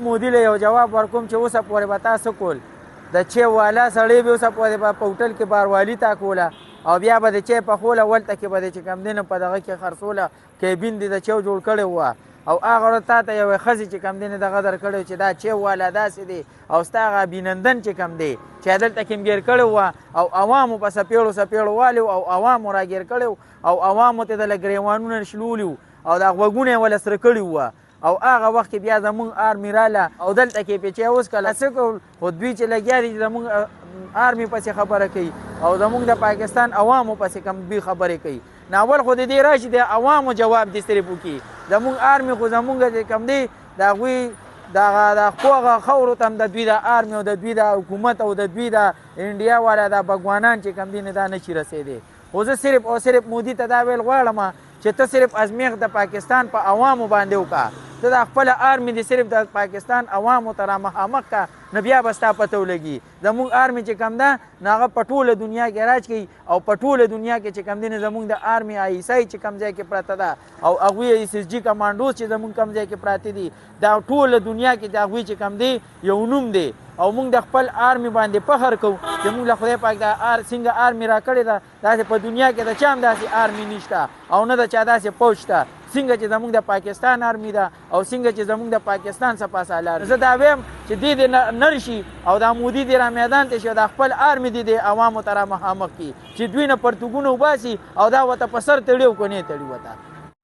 مودي له یو جواب ورکوم چې اوسه پورې به تاسو کول د چای والا سړی به اوسه پورې به په هوټل کې باروالي تا کوله او بیا به د چای پخوله ولته کې به د چې کوم دی نه په دغه کې خرڅوله کیبین دې د چای جوړ کړی وه او هغه ورځ تا ته یوې ښځې چې کوم دی نه دغه در کړی چې دا چای والا داسې دی او ستا هغه ابینندن چې کوم دی چې دلته کې ګیر کړی وه او عوامو په سپېړو سپېړو والي او عوامو راګیر کړی او عوامو ته د ګریوانونه شلولي او دا غوږونه یې وله سره کړي وه او هغه وخت کې بیا زمونږ آرمي راله او دلته کې پیچې اوس کله څه کول خو دوی چې لګیا دي زمونږ آرمي پسې خبره کوي او زمونږ د پاکستان عوامو پسې کم دوی خبرې کوي ناول خو د دې راشي د عوامو جواب دې صرف وکړي زمونږ آرمي خو زمونږ چې کم دی د هغوی د خو هغه خاورو ته هم د دوی د آرمي او د دوی د حکومت او د دوی د انډیا والا د بګوانان چې کم دی نه دا نشي رسېدی خو زه صرف او صرف مودي ته دا ویل غواړم چې ته صرف ازمیښت د پاکستان په عوامو باندې وکړه ته د خپله آرمي دې صرف د پاکستان عوامو ته را مخامخ کړه نو بیا به ستا پته ولګي زموږ آرمي چې کم ده نو هغه په ټوله دنیا کې راج کوي او په ټوله دنیا کې چې کم دی نو زموږ د آرمي آیسای چې کم ځای کې پرته ده او هغوی ایس ایس جي کمانډوز چې زموږ کم ځای کې پراته دي دا ټوله دنیا کې د هغوی چې کم دی یو نوم دی او موږ د خپل آرمي باندې فخر کوو چې موږ له خدای پاک د څنګه آرمي را کړې ده داسې په دنیا کې د چا هم داسې آرمي نشته او نه د چا داسې پوج شته څنګه چې زموږ د پاکستان آرمي ده او څنګه چې زموږ د پاکستان سپاه سالار زه دا وایم چې دې دې نر شي او دا مودي دې را میدان ته شي او د خپل آرمي دې د عوامو ته را مخامخ کړي چې دوی نه پرتګونه وباسي او دا ورته په سر تړي او که نه تړي ورته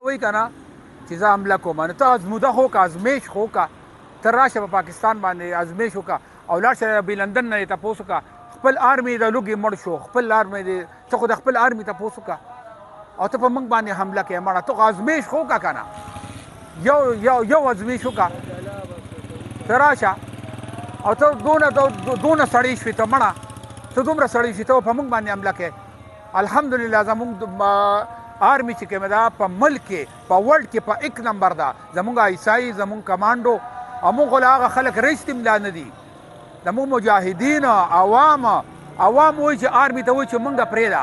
وایي که نه چې زه حمله کوم نو ته ازموده خو که ازمیش خو که ته راشه په پاکستان باندې ازمیش وکړه او لاړ شه بې لندن نه یې تپوس وکړه خپل آرمي د لوږې مړ شو خپل آرمي دې ته خو د خپل آرمي تپوس وکړه او ته په موږ باندې حمله کوې مړه ته خو ازمیش خو وکړه که نه یو ازمیش وکړه ته راشه او ته دونه سړی شوې ته مړه ته دومره سړی شوې ته په موږ باندې حمله کوې الحمدلله زموږ آرمي چې کومه ده په ملک کې په ورلډ کې په 1 نمبر ده زموږ عیسائی زموږ کمانډو او موږ خو له هغه خلک رشت املا نه دي زموږ مجاهدین عوام وایي چې آرمي ته وایي چې موږ پرېږده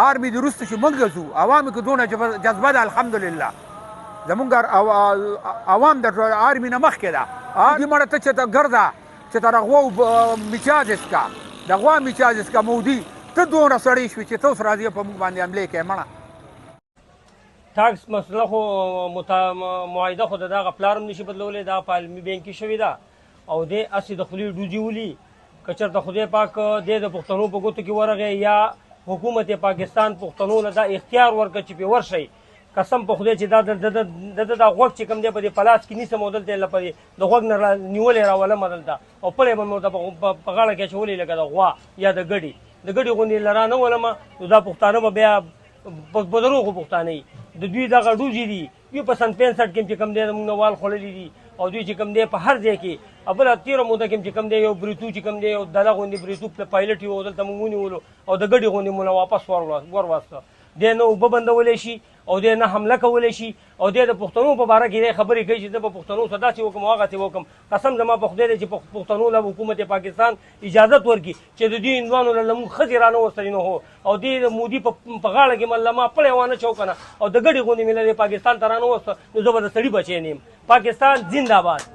آرمي د وروسته چې موږ ځو عوامو کې دونه جذبه ده الحمدلله زموږ عوام د آرمي نه مخکې ده دې مړه ته چې ته ګرځه چې ته د غوا میچاج اسکا د غوا میچاج اسکا مودي ته دونه سړی شوې چې ته اوس راځې په موږ باندې حملې کوې مړه ټاکس مسله خو معاهده خو د دغه پلار هم نشي بدلولی دا په علمي بینک کې شوې ده او دې هسې د خولې ډوجي ولي که چېرته خدای پاک دې د پښتنو په ګوتو کې ورغی یا حکومت پاکستان پښتنو له دا اختیار ورکړه چې پرې ورشئ قسم په خدای چې دا د غوږ چې کوم دی په دې پلاس کې نیسم او دلته یې لپاره د غوږ نه نیولې راولم دلته او پړی به مې ورته په غاړه کې اچولې لکه د غوا یا د ګډي د ګډي غوندې له رانه ولمه نو دا پښتانه به بیا په دروغو پښتانه وي د دوی دغه ډوزې دي دوی په سن 65 کې چې کوم دی زموږ نه وال خوړلي دي او دوی چې کوم دی په هر ځای کې بله تېره موده کې چې کوم دی یو بریتو چې کوم دی یو دله غوندې بریتو پایلټ یو دلته موږ ونیولو او د ګډې غوندې مو واپس ورواستو دی نه اوبه بندولی شي او دی نه حمله کولی شي او دی د پښتنو په باره کې دی خبرې کوي چې زه به پښتنو څه داسې وکړم او هغسې وکړم قسم زما په خدای دی چې پښتنو له حکومت پاکستان اجازت ورکړي چې د دوی هندوانو له زموږ ښځې رانه وستلي نو هو او دی د مودي په غاړه کې مله ما پړی وانه چو که نه او د ګډې غوندې مې له پاکستان ته رانه وسته نو زه به د سړي بچی نه یم پاکستان زنده باد